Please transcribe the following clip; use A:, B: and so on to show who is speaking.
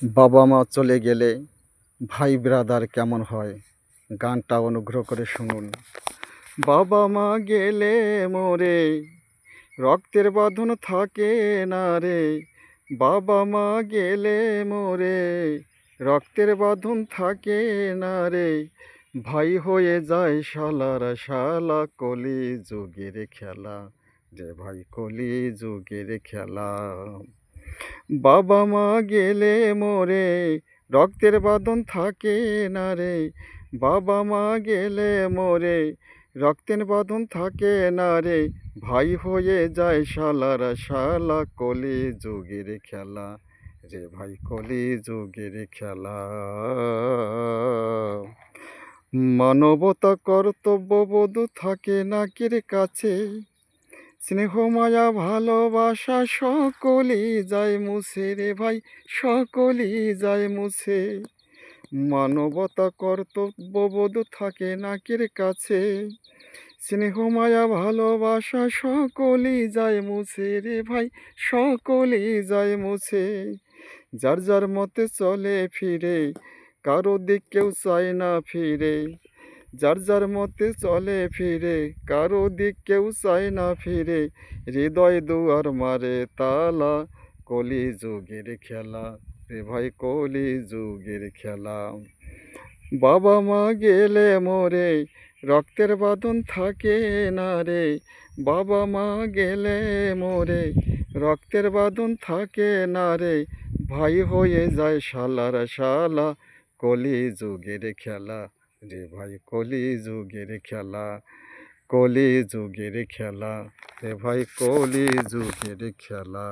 A: বাবা মা চলে গেলে ভাই ব্রাদার কেমন হয়, গানটা অনুগ্রহ করে শুনুন। বাবা মা গেলে মোরে রক্তের বাঁধন থাকে না রে, বাবা মা গেলে মোরে রক্তের বাঁধন থাকে না রে, ভাই হয়ে যায় শালার শালা, কলি যুগের খেলা যে ভাই, কলি যুগের খেলা। বাবা মা গেলে মোরে রক্তের বাঁধন থাকে না রে, বাবা মা গেলে মোরে রক্তের বাঁধন থাকে না রে, ভাই হয়ে যায় শালার শালা, কলি যুগের খেলা রে ভাই, কলি যুগের খেলা। মানবতা কর্তব্যবোধ থাকে নাকের কাছে, স্নেহ মায়া ভালোবাসা সকলই যায় মুছে রে ভাই, সকলই যায় মুছে। মানবতা কর্তব্যবোধ থাকে নাকের কাছে, স্নেহ মায়া ভালোবাসা সকলই যায় মুছে রে ভাই, সকলই যায় মুছে। যার যার মতে চলে ফিরে, কারো দিক কেউ চায় না ফিরে, যার যার মতে চলে ফিরে, কারো দিক কেউ চায় না ফিরে, হৃদয় দুয়ার মারে তালা, কলি যুগের খেলা রে ভাই, কলি যুগের খেলা। বাবা মা গেলে মোরে রক্তের বাঁধন থাকে না রে, বাবা মা গেলে মোরে রক্তের বাঁধন থাকে না রে, ভাই হয়ে যায় শালার শালা, কলি যুগের খেলা রে ভাই, কলি যুগের খেলা, কলি যুগের খেলা রে ভাই, কলি যুগের খেলা।